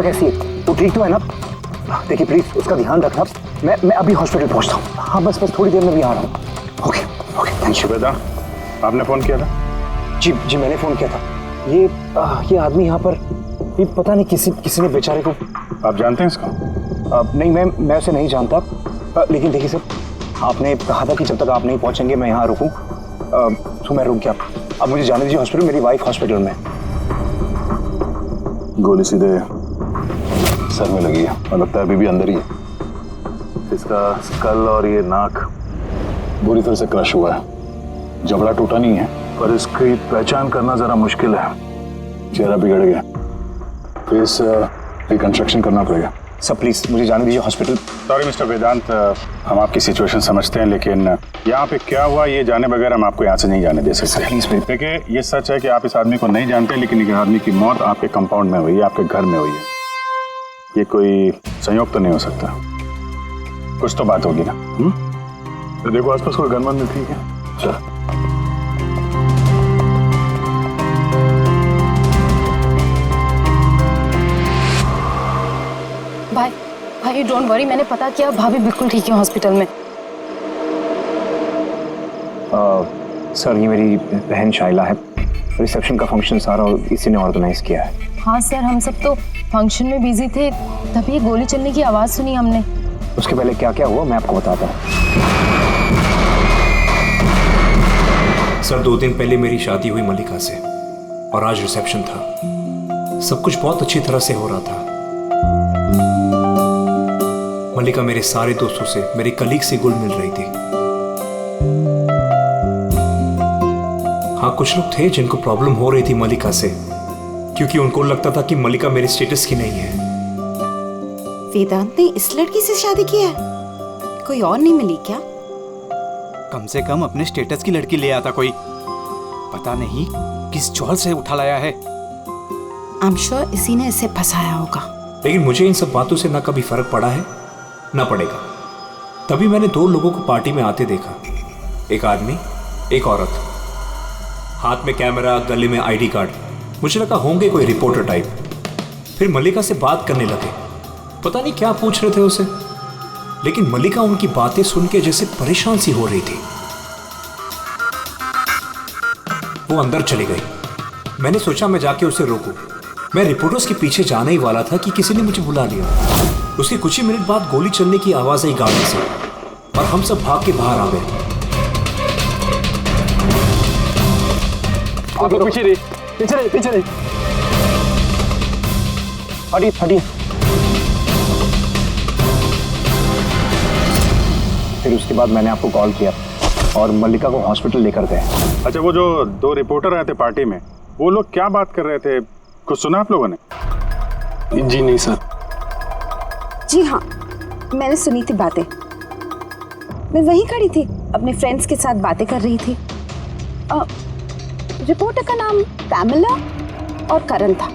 कैसी है? वो ठीक तो है ना? देखिए प्लीज उसका ध्यान रखना। मैं अभी हॉस्पिटल पहुंचता हूँ। हाँ बस थोड़ी देर में भी आ रहा हूँ। Okay okay thank you. Shubheda, आपने फोन किया था? जी मैंने फोन किया था। ये आदमी यहाँ पर, ये पता नहीं किसी ने बेचारे को। आप जानते हैं इसको? नहीं मैं उसे नहीं जानता। लेकिन देखिए सर, आपने कहा था कि जब तक आप नहीं पहुंचेंगे मैं यहाँ रुकूं, तो मैं रुक गया। अब मुझे जाने दीजिए हॉस्पिटल, मेरी वाइफ हॉस्पिटल में। गोली सीधे सर में लगी है और लगता है अभी भी अंदर ही है। इसका स्कल और ये नाक बुरी तरह से क्रश हुआ है। जबड़ा टूटा नहीं है पर इसकी पहचान करना जरा मुश्किल है। चेहरा बिगड़ गया, फेस रिकंस्ट्रक्शन करना पड़ेगा। सर प्लीज मुझे जाने दीजिए हॉस्पिटल। सॉरी मिस्टर वेदांत, हम आपकी सिचुएशन समझते हैं लेकिन यहाँ पे क्या हुआ ये जाने बगैर हम आपको यहाँ से नहीं जाने दे सकते। प्लीज देखिए ये सच है कि आप इस आदमी को नहीं जानते, लेकिन एक आदमी की मौत आपके कंपाउंड में हुई है, आपके घर में हुई है। ये कोई संयोग तो नहीं हो सकता, कुछ तो बात होगी ना? तो देखो आसपास कोई गनमन में ठीक है। चल भाई डोंट वरी, मैंने पता किया, भाभी बिल्कुल ठीक है हॉस्पिटल में। सर ये मेरी बहन शाइला है। रिसेप्शन का फंक्शन सारा इसी ने ऑर्गेनाइज किया है। हाँ सर, हम सब तो फंक्शन में बिजी थे, तभी गोली चलने की आवाज सुनी हमने। उसके पहले क्या क्या हुआ मैं आपको बताता हूँ। सर 2 दिन पहले मेरी शादी हुई मल्लिका से और आज रिसेप्शन था। सब कुछ बहुत अच्छी तरह से हो रहा था। मल्लिका मेरे सारे दोस्तों से, मेरे कलीग से घुल मिल रही थी। हाँ कुछ लोग थे जिनको प्रॉब्लम हो रही थी मल्लिका से, क्योंकि उनको लगता था कि मल्लिका मेरे स्टेटस की नहीं है। वेदांत ने इस लड़की से शादी की है? कोई और नहीं मिली क्या? कम से कम अपने स्टेटस की लड़की ले आता कोई। पता नहीं किस चौल से उठा लाया है। आई एम श्योर इसी ने इसे फंसाया होगा। लेकिन मुझे इन सब बातों से ना कभी फर्क पड़ा है ना पड़ेगा। तभी मैंने 2 लोगों को पार्टी में आते देखा, एक आदमी एक औरत, हाथ में कैमरा, गले में आईडी कार्ड। मुझे लगा होंगे कोई रिपोर्टर टाइप। फिर मल्लिका से बात करने लगे, पता नहीं क्या पूछ रहे थे उसे, लेकिन मल्लिका उनकी बातें सुन के जैसे परेशान सी हो रही थी। वो अंदर चली गई। मैंने सोचा मैं जाके उसे रोकूं। मैं रिपोर्टर्स के पीछे जाने ही वाला था कि किसी ने मुझे बुला लिया। उसके कुछ ही मिनट बाद गोली चलने की आवाज आई गाड़ी से और हम सब भाग के बाहर आ गए। पीछे रही। हटिए। फिर उसके बाद मैंने आपको कॉल किया और मल्लिका को हॉस्पिटल लेकर गए। अच्छा, वो जो 2 रिपोर्टर आए थे पार्टी में, वो लोग क्या बात कर रहे थे, कुछ सुना आप लोगों ने? जी नहीं सर। जी हाँ, मैंने सुनी थी बातें। मैं वहीं खड़ी थी, अपने फ्रेंड्स के साथ बातें कर रही थी। रिपोर्टर का नाम पैमेला और करण था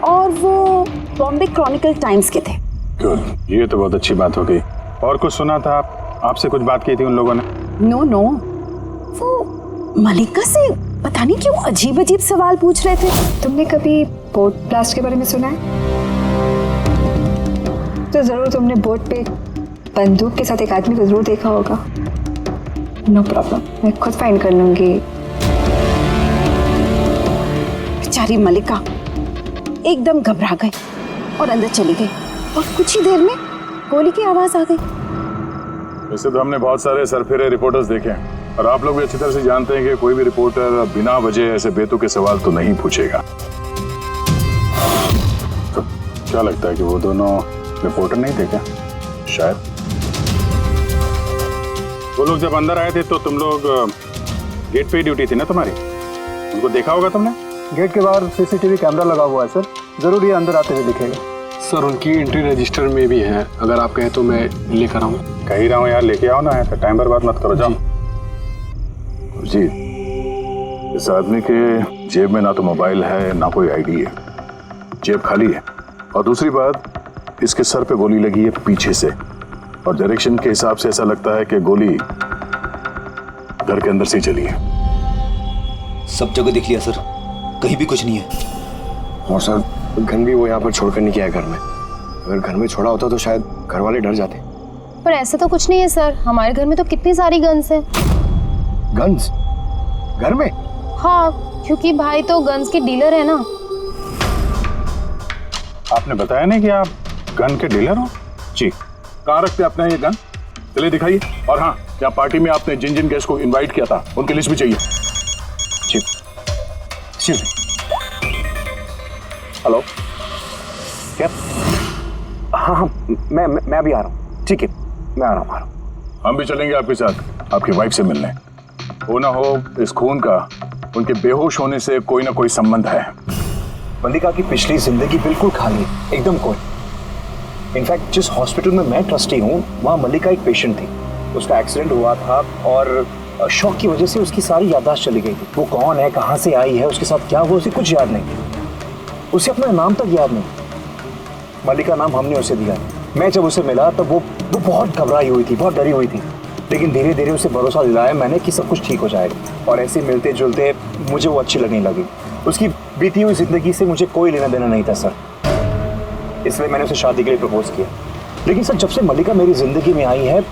और वो बॉम्बे क्रॉनिकल टाइम्स के थे। गुड, ये तो बहुत अच्छी बात हो गई। और कुछ सुना था आपसे कुछ बात की थी उन लोगों ने? नो, वो मल्लिका से पता नहीं क्यों अजीब सवाल पूछ रहे थे। तुमने कभी बोट ब्लास्ट के बारे में सुना है? तो जरूर तुमने बोट पे बंदूक के साथ एक आदमी को जरूर देखा होगा। नो प्रॉब्लम, मैं खुद फाइंड कर लूंगी। बेचारी मल्लिका एकदम घबरा गई और अंदर चली गई और कुछ ही देर में गोली की आवाज आ गई। वैसे तो हमने बहुत सारे सरफिरे रिपोर्टर्स देखे हैं और आप लोग भी अच्छी तरह से जानते हैं कि कोई भी रिपोर्टर बिना वजह ऐसे बेतुके सवाल तो नहीं पूछेगा। तो क्या लगता है कि वो दोनों रिपोर्टर नहीं थे क्या? शायद वो लोग जब अंदर आए थे तो तुम लोग गेट पे ही ड्यूटी थी ना तुम्हारी? उनको देखा होगा तुमने? गेट के बाहर सीसीटीवी कैमरा लगा हुआ है सर, जरूर ये अंदर आते हुए दिखेगा। सर उनकी एंट्री रजिस्टर में भी है, अगर आप कहें तो मैं लेकर आऊँ। कह ही रहा हूँ यार, लेके आओ ना, है तो टाइम बर्बाद मत करो, जाओ। जी, इस आदमी के जेब में ना तो मोबाइल है ना कोई आईडी है, जेब खाली है। और दूसरी बात, इसके सर पे गोली लगी है पीछे से और डायरेक्शन के हिसाब से ऐसा लगता है कि गोली घर के अंदर से ही चली है। सब जगह देख लिया सर, कहीं भी कुछ नहीं है। और सर गन भी वो यहाँ पर छोड़कर नहीं गया है घर में। अगर घर में छोड़ा होता तो शायद घर वाले डर जाते। पर ऐसा तो कुछ नहीं है सर, हमारे घर में तो कितनी सारी गन्स हैं। गन्स घर में? हाँ, क्योंकि भाई तो गन्स के डीलर है ना। आपने बताया नहीं कि आप गन के डीलर हो? जी। कहाँ रखते अपना ये गन? चलिए दिखाइए। और हाँ, क्या पार्टी में आपने जिन जिन गेस्ट को इनवाइट किया था उनकी लिस्ट भी चाहिए। जी जी। हेलो, क्या? हाँ हाँ, मैं अभी आ रहा हूँ। ठीक है, मैं आ रहा हूँ। हम भी चलेंगे आपके साथ आपकी वाइफ से मिलने। हो ना हो इस खून का उनके बेहोश होने से कोई ना कोई संबंध है। मल्लिका की पिछली जिंदगी बिल्कुल खाली, एकदम कोई। इनफैक्ट जिस हॉस्पिटल में मैं ट्रस्टी हूँ वहाँ मल्लिका एक पेशेंट थी। उसका एक्सीडेंट हुआ था और शॉक की वजह से उसकी सारी याददाश्त चली गई थी। वो कौन है, कहाँ से आई है, उसके साथ क्या हुआ, उसे कुछ याद नहीं। उसे अपना नाम तक याद नहीं। मल्लिका नाम हमने उसे दिया। मैं जब उसे मिला तब वो बहुत घबराई हुई थी, बहुत डरी हुई थी। लेकिन धीरे धीरे उसे भरोसा दिलाया मैंने कि सब कुछ ठीक हो जाएगा। और ऐसे मिलते जुलते मुझे वो अच्छी लगने लगी। उसकी बीती हुई जिंदगी से मुझे कोई लेना देना नहीं था सर, इसलिए मैंने उसे शादी के लिए प्रपोज किया। लेकिन सर, जब से मल्लिका मेरी जिंदगी में आई है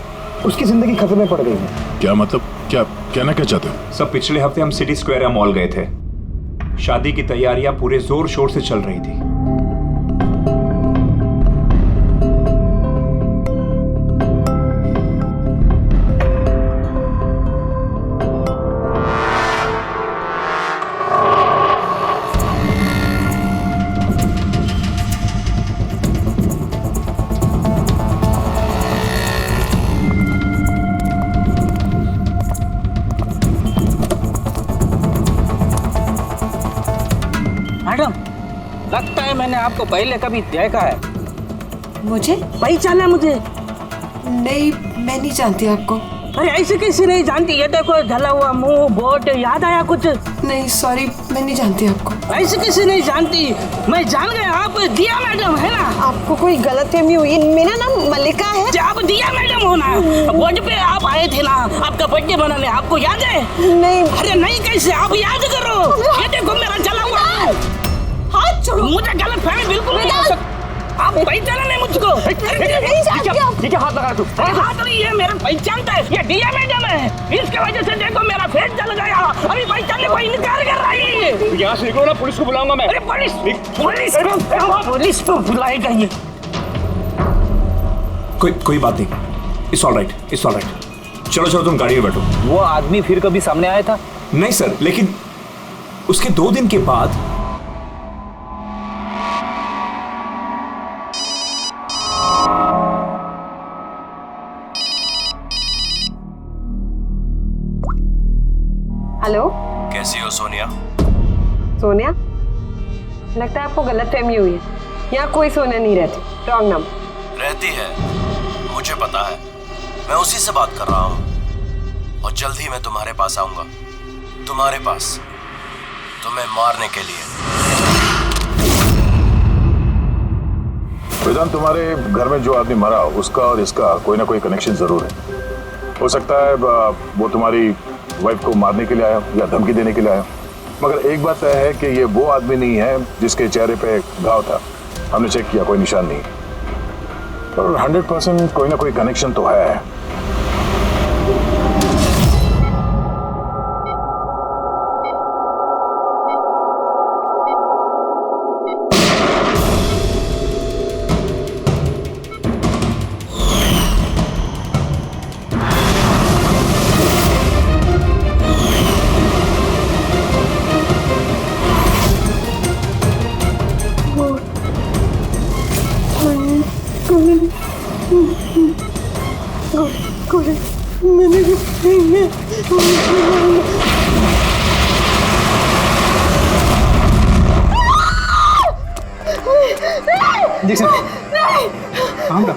उसकी जिंदगी खतरे में पड़ गई है। क्या मतलब? क्या कहना क्या चाहते हो? सब पिछले हफ्ते हम सिटी स्क्वायर मॉल गए थे। शादी की तैयारियां पूरे जोर शोर से चल रही थी। मैडम, लगता है मैंने आपको पहले कभी देखा है। मुझे? पहचाना मुझे? नहीं, मैं नहीं जानती आपको। अरे ऐसे कैसे नहीं जानती? ये देखो, जला हुआ मुंह, बोट, याद आया कुछ? नहीं सॉरी, मैं नहीं जानती आपको। ऐसे कैसे नहीं जानती? मैं जान गया, आप दिया मैडम है ना? आपको कोई गलतफहमी हुई। मेरा नाम मल्लिका है। आप दिया मैडम हो ना? बोर्ड पे आप आए थे ना आपका बर्थडे मनाने, आपको याद है? नहीं। अरे नहीं कैसे, आप याद करो। ये देखो मेरा जला हुआ हाथ छोड़ो। मुझे गलतफहमी बिल्कुल नहीं हो सकती। आप पहचाना नहीं मुझको? ये क्या हाथ लगा तू? हाथ नहीं है, मेरा पहचानता है। ये दिया मैडम है, इसके वजह से देखो मेरा फेस जल गया। अभी पहचानने को इनकार कर रही है। यहाँ से निकलो ना, पुलिस को बुलाऊंगा मैं। अरे पुलिस को बुलाएगा ये। कोई बात नहीं, it's all right, it's all right. चलो तुम गाड़ी में बैठो। वो आदमी फिर कभी सामने आया था? नहीं सर, लेकिन उसके 2 दिन के बाद हेलो, कैसी हो सोनिया? सोनिया? लगता है आपको गलतफहमी हुई है। यहाँ कोई सोनिया नहीं रहती। Wrong number. रहती है, मुझे पता है। मैं उसी से बात कर रहा हूँ और जल्द ही मैं तुम्हारे पास आऊंगा। तुम्हारे पास, तुम्हें मारने के लिए। वेदांत, तुम्हारे घर में जो आदमी मरा उसका और इसका कोई ना कोई कनेक्शन जरूर है। हो सकता है वो तुम्हारी वाइफ को मारने के लिए आया या धमकी देने के लिए आया, मगर एक बात तय है कि ये वो आदमी नहीं है जिसके चेहरे पे घाव था। हमने चेक किया, कोई निशान नहीं, पर 100% कोई ना कोई कनेक्शन तो है।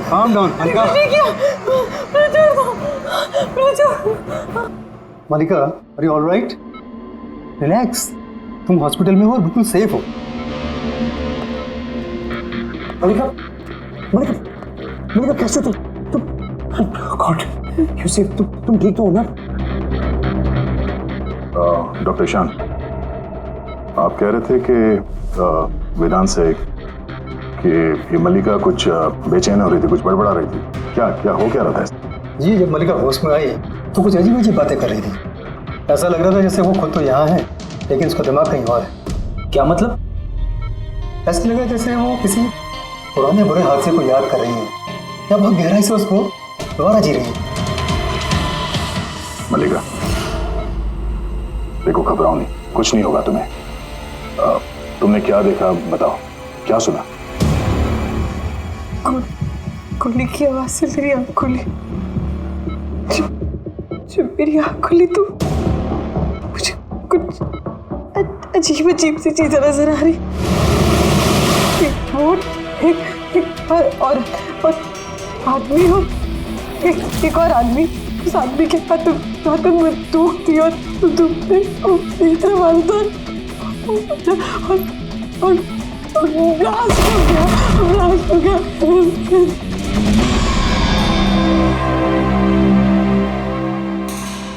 Calm down, Malika. Malika, are you all right? Relax. तुम हॉस्पिटल में हो और बिल्कुल सेफ हो। मल्लिका, मल्लिका, मल्लिका कैसे तुम गॉड, यू सेफ? तुम ठीक तो हो ना? डॉक्टर ईशान, आप कह रहे थे कि वेदांत से कि ये मल्लिका कुछ बेचैन हो रही थी, कुछ बड़बड़ा रही थी। क्या क्या हो क्या रहा था? जी जब मल्लिका होश में आई तो कुछ अजीब अजीब बातें कर रही थी। ऐसा लग रहा था जैसे वो खुद तो यहाँ है लेकिन उसका दिमाग कहीं और है। क्या मतलब? ऐसा लगा जैसे वो किसी पुराने बुरे हादसे को याद कर रही है या बहुत गहराई से उसको दोबारा जी रही है। मल्लिका देखो, घबराओ नहीं, कुछ नहीं होगा तुम्हें। तुमने क्या देखा बताओ, क्या सुना? गोली की आवाज से मेरी आंख खुली। जब मेरी आंख खुली तो मुझे कुछ अजीब अजीब सी चीजें नजर आ रही। एक बोट, एक और आदमी हो, एक और आदमी। उस आदमी के हाथ में बंदूक थी और तीसरा मालदार और ब्लास्ट हो गया।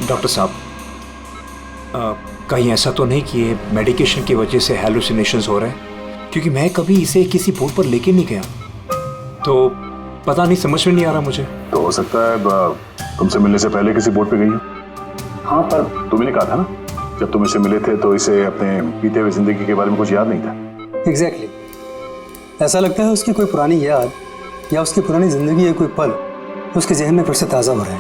डॉक्टर साहब, कहीं ऐसा तो नहीं कि ये मेडिकेशन की वजह से हैलुसिनेशंस हो रहे हैं? क्योंकि मैं कभी इसे किसी बोर्ड पर लेके नहीं गया, तो पता नहीं, समझ में नहीं आ रहा मुझे। तो हो सकता है तुमसे मिलने से पहले किसी बोर्ड पे गई हो। हाँ, पर तुमने कहा था ना जब तुम इसे मिले थे तो इसे अपने बीते हुए जिंदगी के बारे में कुछ याद नहीं था। एग्जैक्टली। ऐसा लगता है उसकी कोई पुरानी याद या उसकी पुरानी जिंदगी या कोई पल उसके जहन में फिर से ताज़ा हो रहा है।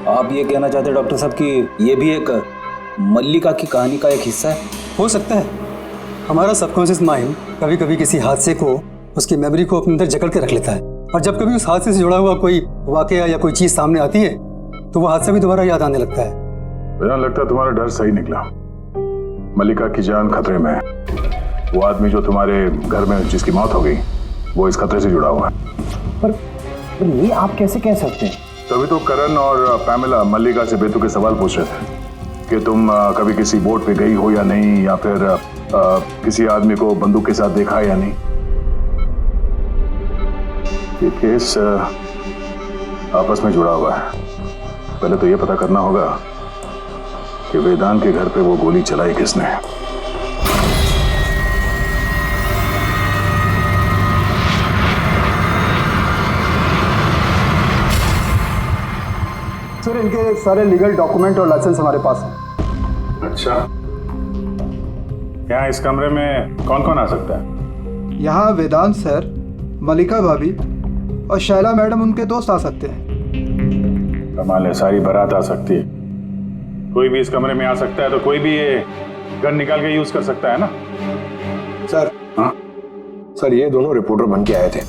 आप ये कहना चाहते हैं डॉक्टर साहब कि ये भी एक मल्लिका की कहानी का एक हिस्सा है? हो सकता है। हमारा सबकॉन्शियस माइंड कभी कभी किसी हादसे को, उसकी मेमोरी को अपने अंदर जकड़ के रख लेता है, और जब कभी उस हादसे से जुड़ा हुआ कोई वाकया या कोई चीज़ सामने आती है तो वो हादसा भी दोबारा याद आने लगता है। मुझे लगता है तुम्हारा डर सही निकला। मल्लिका की जान खतरे में है। वो आदमी जो तुम्हारे घर में जिसकी मौत हो गई वो इस खतरे से जुड़ा हुआ है। पर ये आप कैसे कह सकते हैं? तभी तो करण और पैमेला मल्लिका से बेतुके सवाल पूछ रहे थे कि तुम कभी किसी बोट पे गई हो या नहीं, या फिर किसी आदमी को बंदूक के साथ देखा है या नहीं। ये केस आपस में जुड़ा हुआ है। पहले तो ये पता करना होगा कि वेदांत के घर पे वो गोली चलाई किसने। सर इनके सारे लीगल डॉक्यूमेंट और लाइसेंस हमारे पास हैं। अच्छा, यहाँ इस कमरे में कौन कौन आ सकता है? यहाँ वेदांत सर, मल्लिका भाभी और शैला मैडम उनके दोस्त आ सकते हैं। कमाल है, सारी बारात आ सकती है। कोई भी इस कमरे में आ सकता है, तो कोई भी ये गन निकाल के यूज कर सकता है ना? सर। हाँ सर, ये दोनों रिपोर्टर बन के आए थे,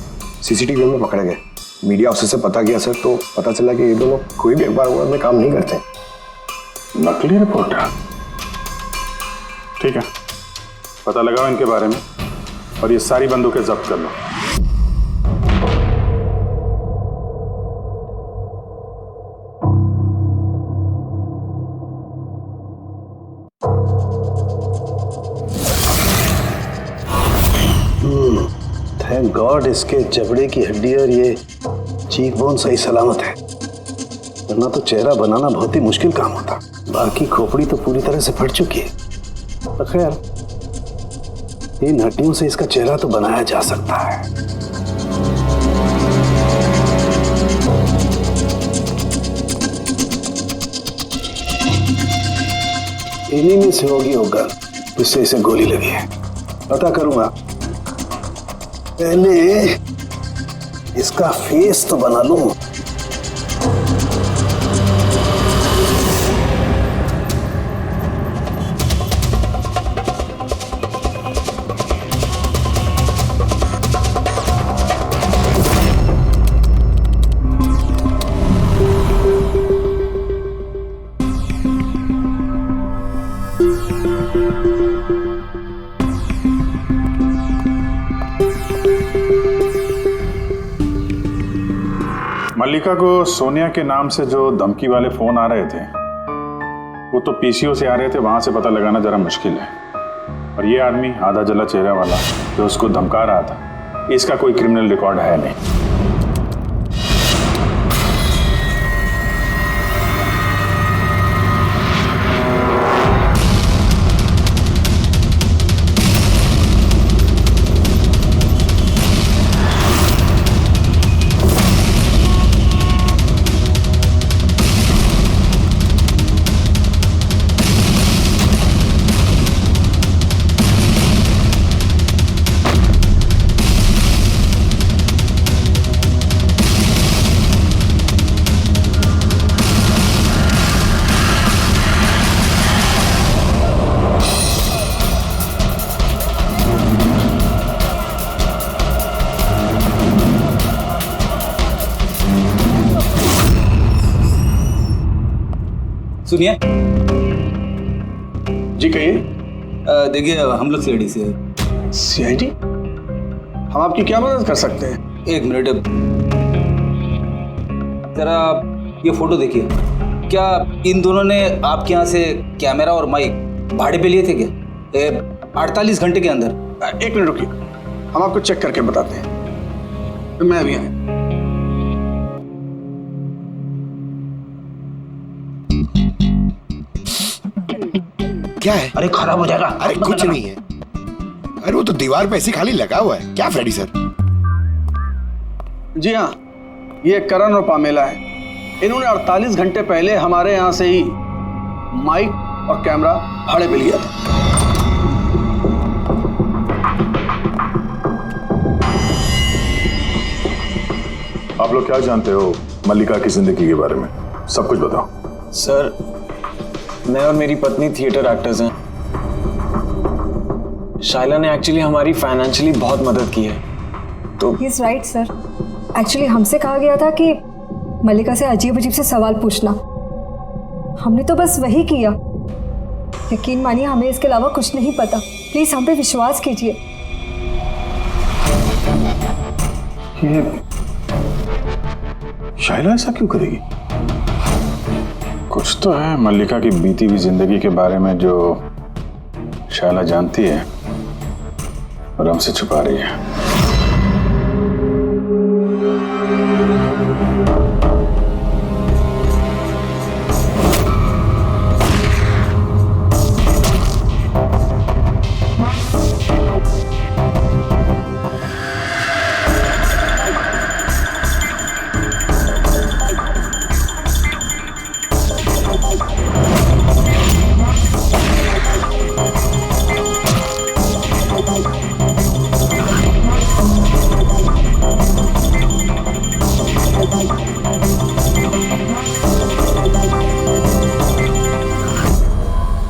सीसीटीवी में पकड़े गए। मीडिया ऑफिसर से पता किया सर, तो पता चला कि ये दोनों कोई भी अखबार में काम नहीं करते। नकली रिपोर्टर? ठीक है, पता लगाओ इनके बारे में और ये सारी बंदूकें जब्त कर लो। थैंक गॉड इसके जबड़े की हड्डी और ये चीक बोन सही सलामत है, वरना तो चेहरा बनाना बहुत ही मुश्किल काम होता। बाकी खोपड़ी तो पूरी तरह से फट चुकी है, पर खैर इन हड्डियों से इसका चेहरा तो बनाया जा सकता है। इन्हीं में से होगी वो गन जिससे इसे गोली लगी है। पता करूंगा, पहले इसका फेस तो बना लूं। मल्लिका को सोनिया के नाम से जो धमकी वाले फोन आ रहे थे वो तो पीसीओ से आ रहे थे, वहां से पता लगाना जरा मुश्किल है। और ये आदमी आधा जला चेहरा वाला जो उसको धमका रहा था, इसका कोई क्रिमिनल रिकॉर्ड है नहीं। सुनिए जी कहिए। देखिए हम लोग सीआईडी से हैं। सीआईडी? हम आपकी क्या मदद कर सकते हैं? एक मिनट, जरा ये फोटो देखिए। क्या इन दोनों ने आपके यहाँ से कैमरा और माइक भाड़े पे लिए थे क्या 48 घंटे के अंदर? एक मिनट रुकिए, हम आपको चेक करके बताते हैं। मैं अभी आया। क्या है? अरे खराब हो जाएगा। अरे कुछ नहीं है। अरे वो तो दीवार पे ऐसे खाली लगा हुआ है। क्या फ्रेडी सर? जी हाँ, ये करण और पामेला है। इन्होंने 48 घंटे पहले हमारे यहाँ से ही माइक और कैमरा भाड़े पे लिया था। आप लोग क्या जानते हो मल्लिका की जिंदगी के बारे में? सब कुछ बताओ। सर, मैं और मेरी पत्नी थिएटर एक्टर्स हैं। शाइला ने एक्चुअली हमारी फाइनेंशियली बहुत मदद की है। तो he is right sir. Actually हमसे कहा गया था कि मल्लिका से अजीब अजीब से सवाल पूछना। हमने तो बस वही किया। यकीन मानिए हमें इसके अलावा कुछ नहीं पता। प्लीज हम पे विश्वास कीजिए। ये शाइला ऐसा क्यों करेगी? कुछ तो है मल्लिका की बीती हुई जिंदगी के बारे में जो शाइला जानती है और हमसे छुपा रही है।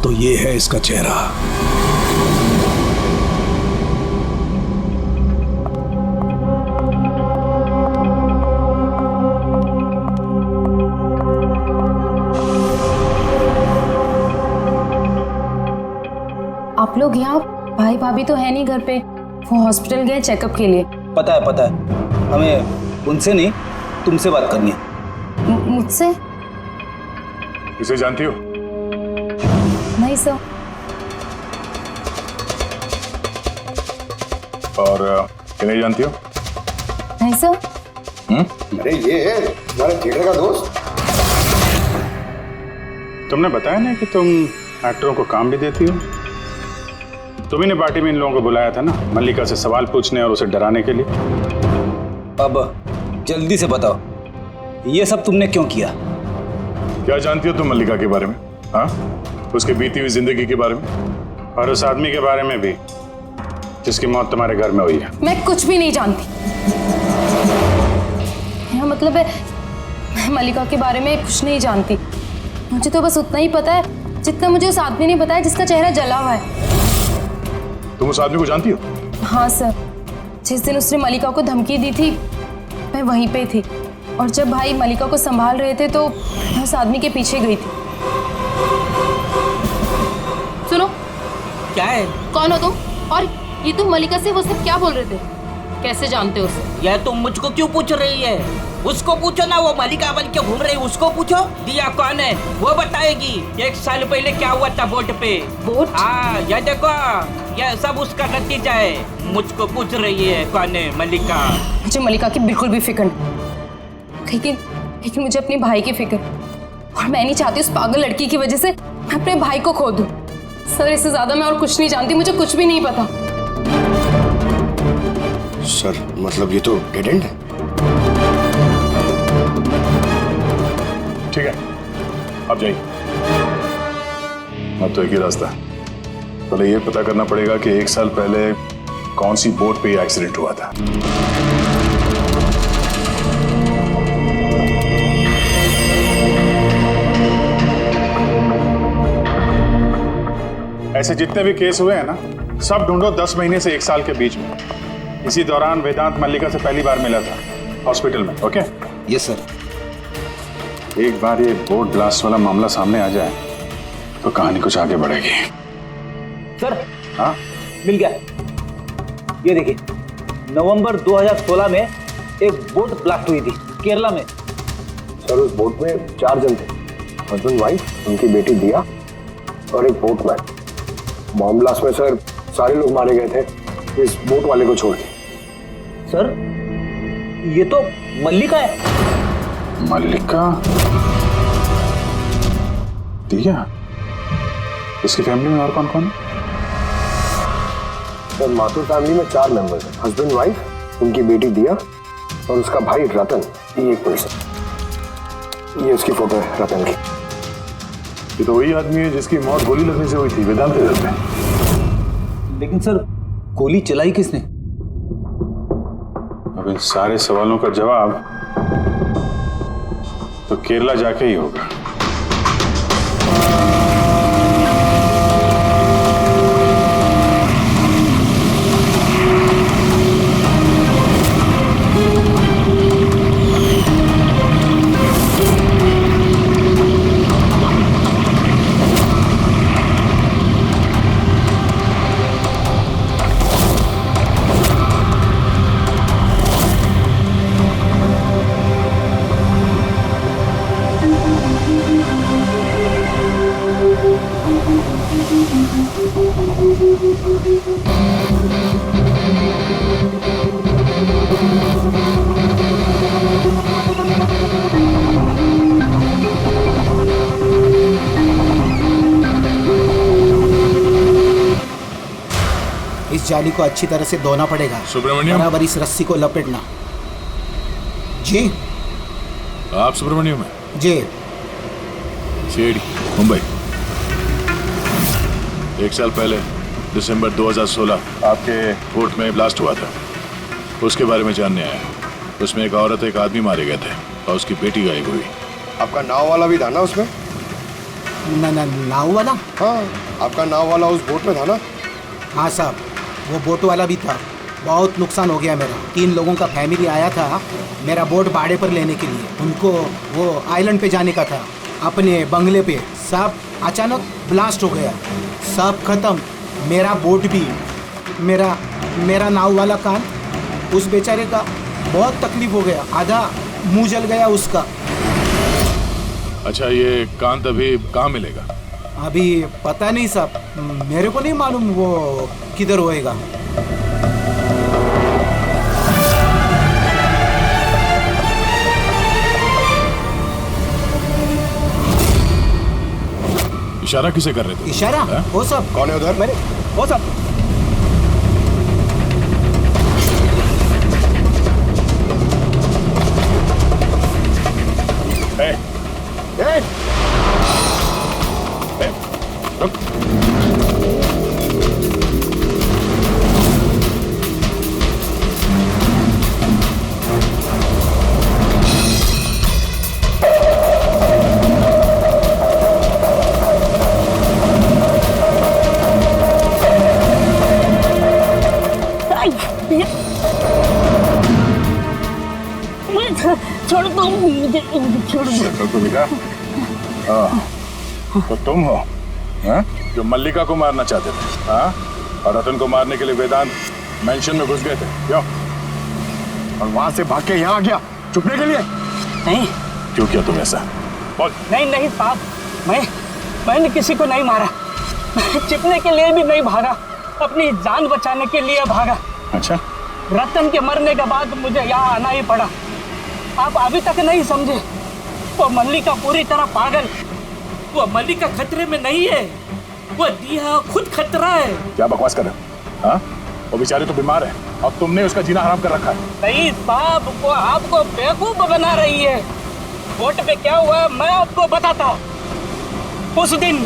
तो ये है इसका चेहरा। आप लोग यहाँ, भाई भाभी तो है नहीं घर पे, वो हॉस्पिटल गए चेकअप के लिए। पता है, हमें उनसे नहीं तुमसे बात करनी है। मुझसे? इसे जानती हो? नहीं सर। और इन्हें जानती हो? नहीं सर। अरे ये है तुम्हारे थिएटर का दोस्त। तुमने बताया ना कि तुम एक्टरों को काम भी देती हो। तुम्ही ने पार्टी में इन लोगों को बुलाया था ना मल्लिका से सवाल पूछने और उसे डराने के लिए। अब जल्दी से बताओ, ये सब तुमने क्यों किया? क्या जानती हो तुम मल्लिका के बारे में? हाँ, उसकी बीती हुई जिंदगी के बारे में और उस आदमी के बारे में भी जिसकी मौत तुम्हारे घर में हुई है। मैं कुछ भी नहीं जानती। मेरा मतलब है मैं मल्लिका के बारे में कुछ नहीं जानती। मुझे तो बस उतना ही पता है जितना मुझे उस आदमी ने बताया जिसका चेहरा जला हुआ है। तुम उस आदमी को जानती हो? हाँ सर, जिस दिन उसने मल्लिका को धमकी दी थी मैं वहीं पे थी, और जब भाई मल्लिका को संभाल रहे थे तो मैं उस आदमी के पीछे गई थी। सुनो, क्या है? कौन हो तुम? और ये तुम मल्लिका से वो सब क्या बोल रहे थे? कैसे जानते हो उसे? यह तुम मुझको क्यों पूछ रही है? उसको पूछो ना, वो मल्लिका बन के घूम रही, उसको पूछो। दिया कौन है वो बताएगी। 1 साल पहले क्या हुआ था बोट पे। बोट? हाँ, यह देखो, यह सब उसका नतीजा है। मुझको पूछ रही है कौन है मल्लिका। मुझे मल्लिका की बिल्कुल भी फिक्र नहीं, लेकिन मुझे अपने भाई की फिक्र, और मैं नहीं चाहती उस पागल लड़की की वजह से मैं अपने भाई को खो दूं। सर, इससे ज्यादा मैं और कुछ नहीं जानती, मुझे कुछ भी नहीं पता। सर, मतलब ये तो डेड एंड है। ठीक है, अब जाइए। अब तो एक ही रास्ता है, पहले ये पता करना पड़ेगा कि 1 साल पहले कौन सी बोट पे ये एक्सीडेंट हुआ था। ऐसे जितने भी केस हुए हैं ना, सब ढूंढो 10 महीने से 1 साल के बीच में। इसी दौरान वेदांत मल्लिका से पहली बार मिला था हॉस्पिटल में। ओके? Yes sir. एक बार ये बोट ब्लास्ट वाला मामला सामने आ जाए तो कहानी कुछ आगे बढ़ेगी। सर हाँ मिल गया। ये देखिए, नवंबर 2016 में एक बोट ब्लास्ट हुई थी केरला में। सर उस बोट में 4 जन थे, हस्बैंड वाइफ, उनकी बेटी दिया और एक बोटमैन। बॉम्ब ब्लास्ट में सर सारे लोग मारे गए थे इस बोट वाले को छोड़ के। सर ये तो मल्लिका है। मल्लिका? दिया? इसकी फैमिली में और कौन कौन है? सर माथुर फैमिली में 4 मेंबर्स हैं, हस्बैंड वाइफ, उनकी बेटी दिया और उसका भाई रतन। ये एक पर्सन, ये उसकी फोटो है रतन की। ये तो वही आदमी है जिसकी मौत गोली लगने से हुई थी वेदांत नगर में। लेकिन सर गोली चलाई किसने? अब इन सारे सवालों का जवाब तो केरला जाके ही होगा। इस जाली को अच्छी तरह से धोना पड़ेगा। सुब्रमण्यम, बराबर इस रस्सी को लपेटना। जी आप सुब्रमण्यम हैं? जी। सीडी मुंबई। 1 साल पहले दिसंबर 2016 आपके कोर्ट में ब्लास्ट हुआ था, उसके बारे में जानने आया। उसमें एक औरत एक आदमी मारे गए थे और उसकी बेटी गायब हुई। आपका नाव वाला भी था ना उसमें? नाव वाला? हाँ, आपका नाव वाला उस बोट में था ना? हाँ साहब, वो बोट वाला भी था। बहुत नुकसान हो गया मेरा। 3 लोगों का फैमिली आया था मेरा बोट भाड़े पर लेने के लिए। उनको वो आइलैंड पे जाने का था, अपने बंगले पे। सब अचानक ब्लास्ट हो गया, सब खत्म। मेरा बोट भी, मेरा नाव वाला कान, उस बेचारे का बहुत तकलीफ हो गया। आधा मुंह जल गया उसका। अच्छा, ये कांत अभी कहाँ मिलेगा? अभी पता नहीं साहब, मेरे को नहीं मालूम वो किधर होएगा। इशारा किसे कर रहे थे? इशारा? वो सब कौन है उधर? मेरे वो सब छोड़ दो मुझे, छोड़ दो। तो तुम हो जो मल्लिका को मारना चाहते थे, हाँ? और रतन को मारने के लिए वेदांत मेंशन में घुस गए थे, क्यों? और वहां से भाग के यहाँ आ गया छुपने के लिए? नहीं। क्यों किया तुम ऐसा? बोल। नहीं साहब, मैंने किसी को नहीं मारा। छिपने के लिए भी नहीं भागा, अपनी जान बचाने के लिए भागा। अच्छा। रतन के मरने के बाद मुझे यहाँ आना ही पड़ा। आप अभी तक नहीं समझे, वो मल्लिका पूरी तरह पागल। वो मल्लिका खतरे में नहीं है, वो दिया खुद खतरा है। क्या बकवास कर रहे हो? हाँ? वो बेचारी तो बीमार है और तुमने उसका जीना हराम कर रखा है। नहीं साहब, वो आपको बेवकूफ बना रही है। बोट पे क्या हुआ मैं आपको बताता हूँ। उस दिन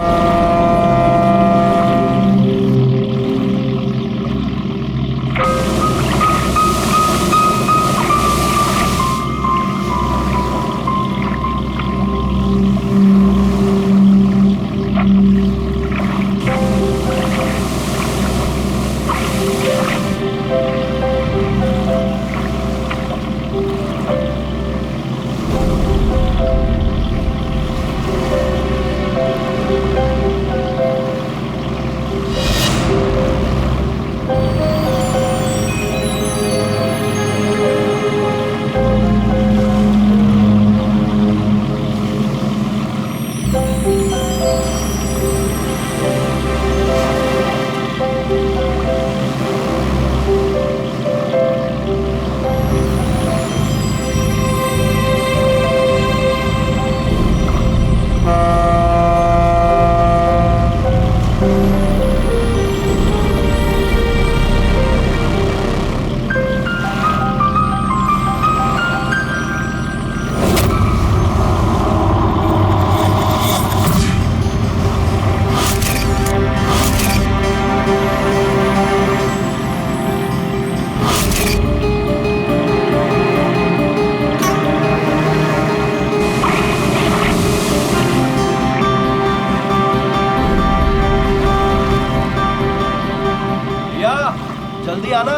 जल्दी आना,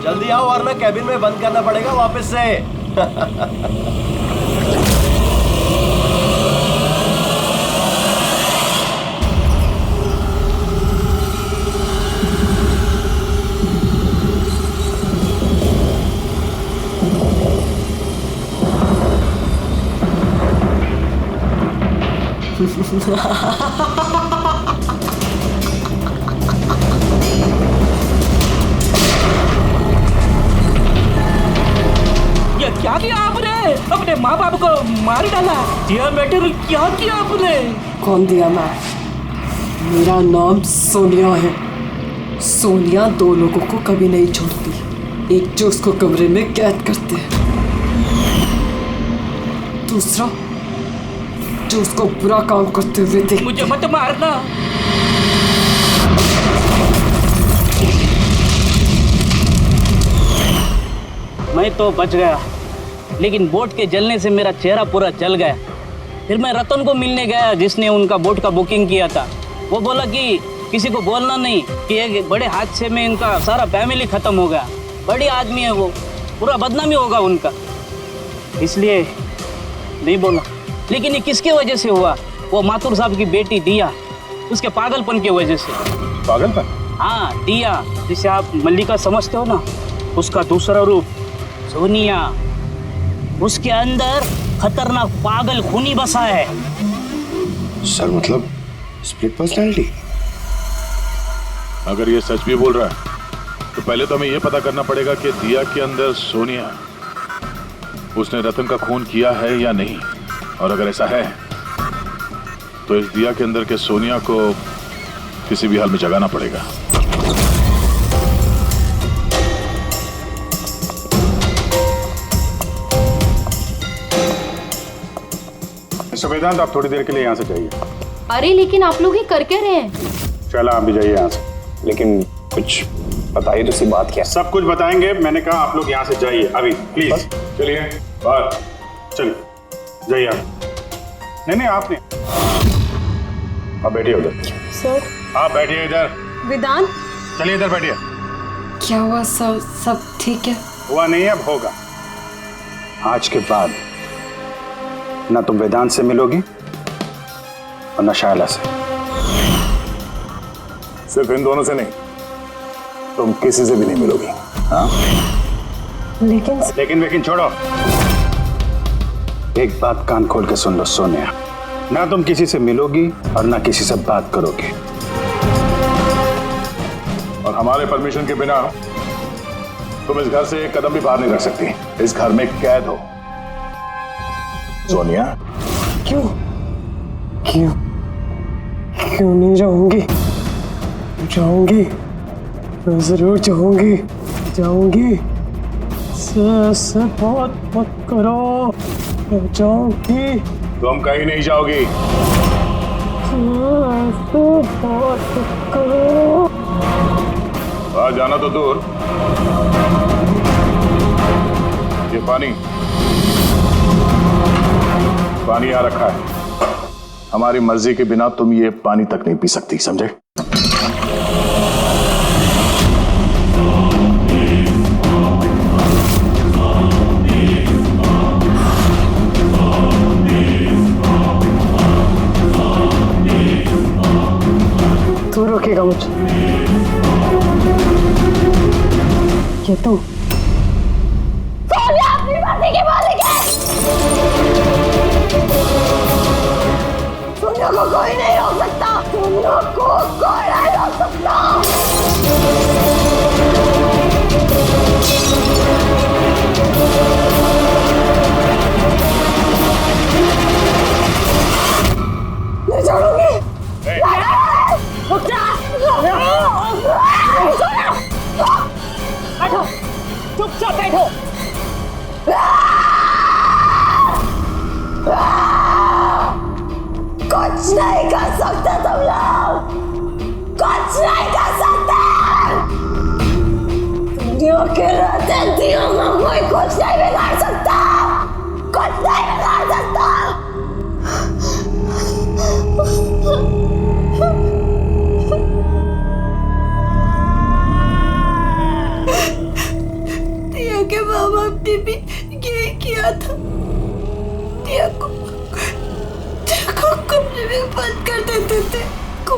जल्दी आओ वरना कैबिन में बंद करना पड़ेगा वापस से। ये क्या किया आपने? अपने माँ बाप को मार डाला। डियर मैटर, क्या किया आपने? कौन दिया? मैं, मेरा नाम सोनिया है। सोनिया दो लोगों को कभी नहीं छोड़ती। एक जो उसको कमरे में कैद करते हैं, दूसरा जो उसको बुरा काम करते हुए देखते। मुझे मत मारना। मैं तो बच गया, लेकिन बोट के जलने से मेरा चेहरा पूरा जल गया। फिर मैं रतन को मिलने गया जिसने उनका बोट का बुकिंग किया था। वो बोला कि किसी को बोलना नहीं कि एक बड़े हादसे में इनका सारा फैमिली खत्म हो गया। बड़ी आदमी है वो, पूरा बदनामी होगा उनका, इसलिए नहीं बोला। लेकिन ये किसके वजह से हुआ? वो माथुर साहब की बेटी दिया, उसके पागलपन की वजह से। पागलपन? हाँ, दिया जिसे आप मल्लिका समझते हो ना, उसका दूसरा रूप सोनिया। उसके अंदर खतरनाक पागल खूनी बसा है। सर मतलब स्प्लिट पर्सनैलिटी? अगर ये सच भी बोल रहा है तो पहले तो हमें ये पता करना पड़ेगा कि दिया के अंदर सोनिया, उसने रतन का खून किया है या नहीं। और अगर ऐसा है तो इस दिया के अंदर के सोनिया को किसी भी हाल में जगाना पड़ेगा। मिस्टर वेदांत, आप थोड़ी देर के लिए यहाँ से जाइए। अरे लेकिन आप लोग ये कर क्या रहे हैं? चला, आप भी जाइए यहाँ से। लेकिन कुछ बताइए तो सी बात क्या? सब कुछ बताएंगे। मैंने कहा आप लोग यहाँ से जाइए अभी, प्लीज। चलिए बाहर, चलिए जाइए आप। नहीं आप नहीं, आप बैठिए उधर। सर। आप बैठिए इधर। वेदांत, चलिए इधर बैठिए। क्या हुआ? सब ठीक है? हुआ नहीं है, अब होगा। आज के बाद ना तुम वेदांत से मिलोगी और ना शायला से। सिर्फ इन दोनों से नहीं, तुम किसी से भी नहीं मिलोगी। हाँ? लेकिन छोड़ो। एक बात कान खोल के सुन लो सोनिया, ना तुम किसी से मिलोगी और ना किसी से बात करोगी। और हमारे परमिशन के बिना तुम इस घर से एक कदम भी बाहर नहीं रख सकती। इस घर में कैद हो। सोनिया। क्यों नहीं जाऊंगी? मैं जरूर जाऊंगी। से बात मत करो, मैं जाऊंगी। तुम कहीं नहीं जाओगी। बात मत करो। बाहर जाना तो दूर, ये पानी आ रखा है। हमारी मर्जी के बिना तुम ये पानी तक नहीं पी सकती, समझे? तू रोकेगा मुझे? ये तू? सोनिया अपनी मर्जी की मालिक है। सोनिया को कोई नहीं रोक सकता। सोनिया को कोई नहीं रोक सकता। नहीं छोड़ूंगी। बैठो, चुपचाप बैठो। कुछ नहीं कर सकते तुम लोग, कुछ नहीं कर सकते।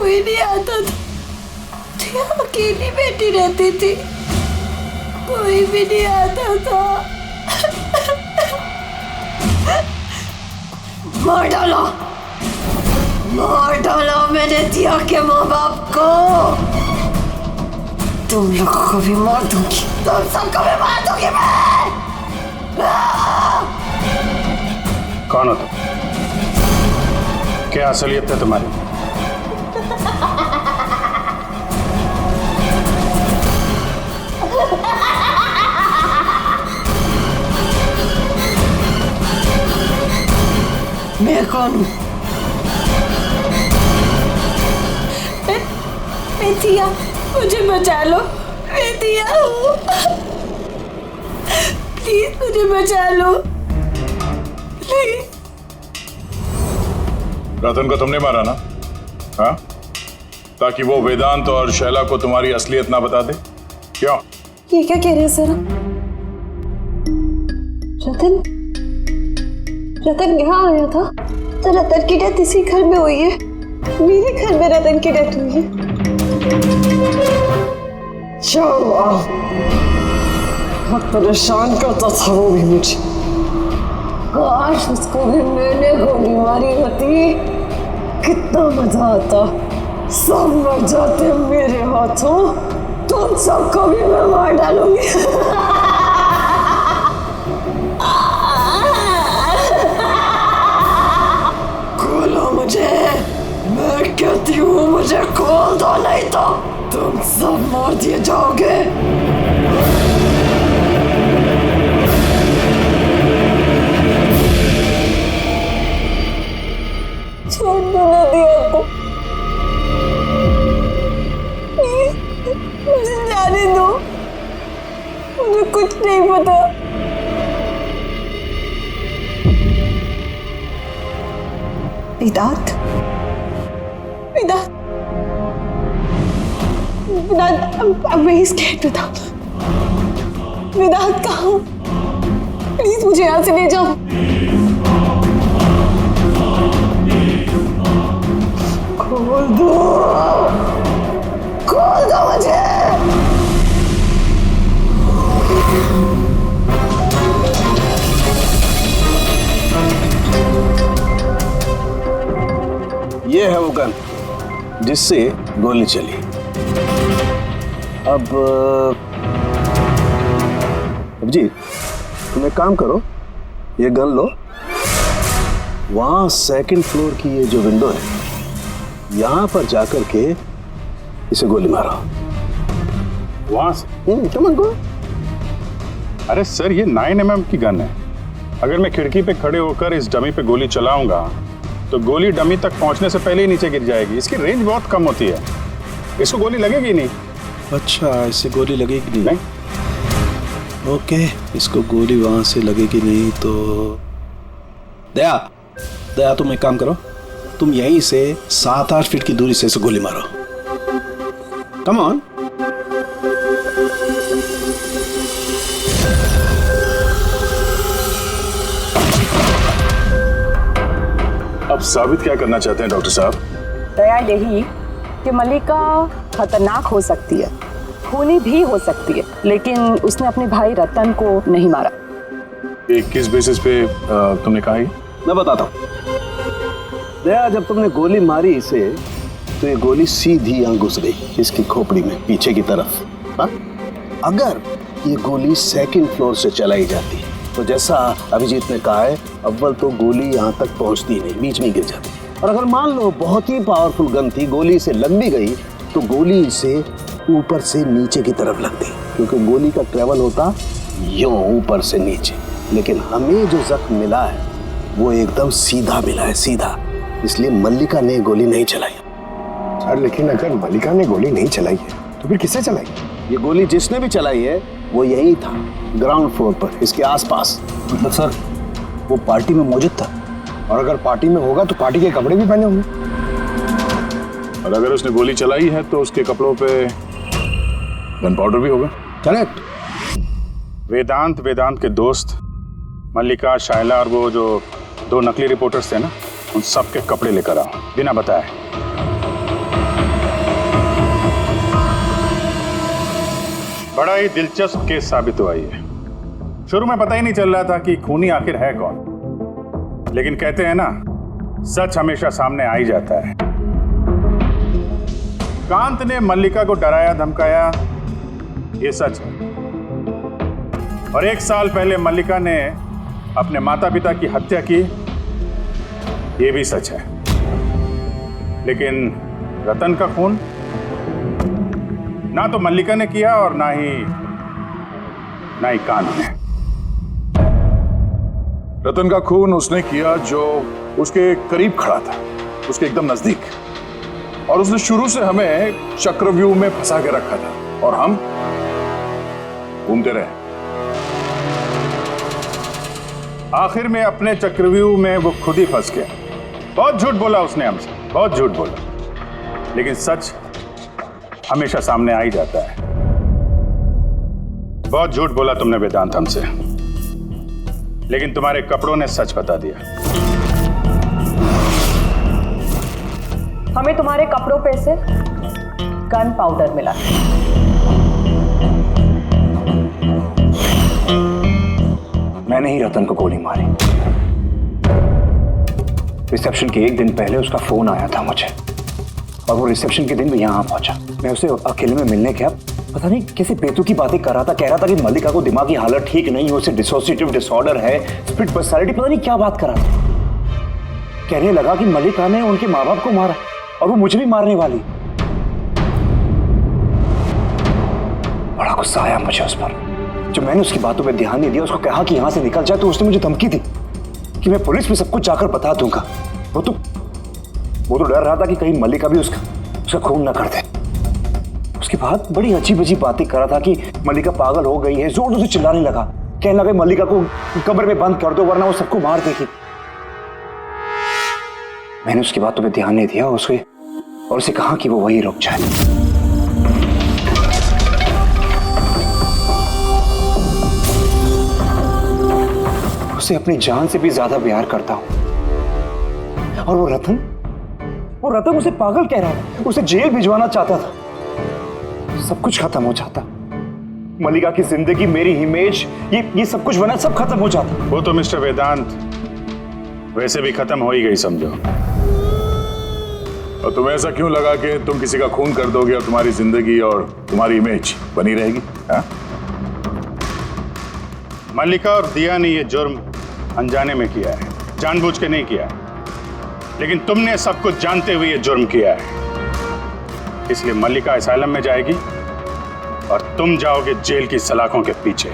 कोई नहीं आता था। दिया अकेली बैठी रहती थी, कोई भी नहीं आता था। मार डाला मैंने दिया के माँ बाप को। तुम लोग को भी मार दूंगी, तुम सबको भी मार दूंगी मैं। कौन हो तुम? क्या असलियत है तुम्हारी? मैं कौन हूँ? मैं दिया, मुझे बचा लो। मैं दिया हूँ, प्लीज मुझे बचा लो, प्लीज। रतन को तुमने मारा ना? हाँ, ताकि वो वेदांत और शैला को तुम्हारी असलियत ना बता दे? क्यों? ये क्या कह रहे हैं सर? रतन यहाँ आया था? तो रतन की डेथ इसी घर में हुई है, मेरे घर में रतन की डेथ हुई है। बहुत परेशान करता था वो भी मुझे। काश उसको भी मैंने गोली मारी होती, कितना मजा आता। सब मर जाते मेरे हाथों, तुम सबको भी मैं मार डालूंगी। खोलो मुझे, मैं कहती हूँ मुझे खोल दो, नहीं तो तुम सब मार दिए जाओगे। छोड़ दो ना दिया को, मुझे जाने दो, मुझे कुछ नहीं पता। वेदांत, I'm very scared वेदांत। वेदांत कहाँ? प्लीज मुझे यहाँ से ले जाओ। खोल दो मुझे। ये है वो गन जिससे गोली चली। अब जी तुम एक काम करो, ये गन लो, वहां सेकंड फ्लोर की ये जो विंडो है यहां पर जाकर के इसे गोली मारो। वहां से? कम गो। अरे सर, ये 9mm की गन है। अगर मैं खिड़की पे खड़े होकर इस डमी पे गोली चलाऊंगा तो गोली डमी तक पहुंचने से पहले ही नीचे गिर जाएगी। इसकी रेंज बहुत कम होती है, इसको गोली लगेगी नहीं। अच्छा, इससे गोली लगेगी नहीं? ओके, इसको गोली वहां से लगेगी नहीं तो दया तुम एक काम करो, तुम यहीं से 7-8 फीट की दूरी से इसे गोली मारो। Come on. अब साबित क्या करना चाहते हैं डॉक्टर साहब? दया यही कि मल्लिका खतरनाक हो सकती है, खूनी भी हो सकती है, लेकिन उसने अपने भाई रतन को नहीं मारा। किस बेसिस पे तुमने कहा? मैं बताता हूँ। दया, जब तुमने गोली मारी इसे तो ये गोली सीधी यहाँ घुस गई इसकी खोपड़ी में पीछे की तरफ। हा? अगर ये गोली सेकंड फ्लोर से चलाई जाती तो जैसा अभिजीत ने कहा है, अव्वल तो गोली यहाँ तक पहुँचती नहीं, बीच में गिर जाती। और अगर मान लो बहुत ही पावरफुल गन थी, गोली से लग भी गई तो गोली इसे ऊपर से नीचे की तरफ लगती, क्योंकि गोली का ट्रेवल होता यूं ऊपर से नीचे। लेकिन हमें जो जख्म मिला है वो एकदम सीधा मिला है, सीधा। इसलिए मल्लिका ने गोली नहीं चलाई। सर, लेकिन अगर मल्लिका ने गोली नहीं चलाई है तो फिर किसने चलाई? ये गोली जिसने भी चलाई है वो यही था, ग्राउंड फ्लोर पर, इसके आसपास। मतलब सर, वो पार्टी में मौजूद था? और अगर पार्टी में होगा तो पार्टी के कपड़े भी पहने होंगे। और अगर उसने गोली चलाई है तो उसके कपड़ों पे गन पाउडर भी होगा। करेक्ट। वेदांत के दोस्त मल्लिका, शायला और वो जो 2 नकली रिपोर्टर्स थे ना, उन सब के कपड़े लेकर आओ बिना बताए। बड़ा ही दिलचस्प केस साबित हुआ ये। शुरू में पता ही नहीं चल रहा था कि खूनी आखिर है कौन, लेकिन कहते हैं ना, सच हमेशा सामने आ ही जाता है। कांत ने मल्लिका को डराया धमकाया, ये सच है। और 1 साल पहले मल्लिका ने अपने माता पिता की हत्या की, ये भी सच है। लेकिन रतन का खून ना तो मल्लिका ने किया और ना ही कांत ने। रतन का खून उसने किया जो उसके करीब खड़ा था, उसके एकदम नजदीक, और उसने शुरू से हमें चक्रव्यूह में फंसा के रखा था और हम घूमते रहे। आखिर में अपने चक्रव्यूह में वो खुद ही फंस गया। बहुत झूठ बोला उसने हमसे, बहुत झूठ बोला, लेकिन सच हमेशा सामने आ ही जाता है। बहुत झूठ बोला तुमने वेदांत हमसे, लेकिन तुम्हारे कपड़ों ने सच बता दिया। हमें तुम्हारे कपड़ों पे से गन पाउडर मिला। मैंने ही रतन को गोली मारी। रिसेप्शन के 1 दिन पहले उसका फोन आया था मुझे, और वो रिसेप्शन के दिन भी यहाँ पहुंचा। मैं उसे अकेले में मिलने गया, पता नहीं कैसे बेतु की बातें कर रहा था। कह रहा था कि मल्लिका को दिमागी हालत ठीक नहीं है, उसे डिसोसिएटिव डिसऑर्डर है, स्प्लिट पर्सनालिटी, पता नहीं क्या बात कर रहा था। कहने लगा कि मल्लिका ने उनके माँ बाप को मारा और वो मुझे भी मारने वाली। बड़ा गुस्सा आया मुझे उस पर। जब मैंने उसकी बातों पर ध्यान नहीं दिया, उसको कहा कि यहां से निकल जाए, तो उसने मुझे धमकी दी कि मैं पुलिस में सब कुछ जाकर बता दूंगा। वो तो डर रहा था कि कहीं मल्लिका भी उसका खून ना कर दे। उसके बाद बड़ी अजीब अजीब बातें कर रहा था कि मल्लिका पागल हो गई है, जोर जोर से चिल्लाने लगा, कहने लगा मल्लिका को कमरे में बंद कर दो वरना वो सबको मार देगी। मैंने उसकी बातों पे ध्यान नहीं दिया और उसे कहा कि वो वहीं रुक जाए। उसे अपनी जान से भी ज्यादा प्यार करता हूं, और वो रतन उसे पागल कह रहा था, उसे जेल भिजवाना चाहता था। सब कुछ खत्म हो जाता, मल्लिका की जिंदगी, मेरी इमेज, ये सब कुछ बना, सब खत्म हो जाता। वो तो मिस्टर वेदांत वैसे भी खत्म हो ही गई समझो। और तुम्हें ऐसा क्यों लगा कि तुम किसी का खून कर दोगे और तुम्हारी जिंदगी और तुम्हारी इमेज बनी रहेगी? हाँ? मल्लिका और दिया ने ये जुर्म अनजाने में किया है, जानबूझ के नहीं किया है, लेकिन तुमने सब कुछ जानते हुए ये जुर्म किया है। इसलिए मल्लिका असाइलम में जाएगी और तुम जाओगे जेल की सलाखों के पीछे।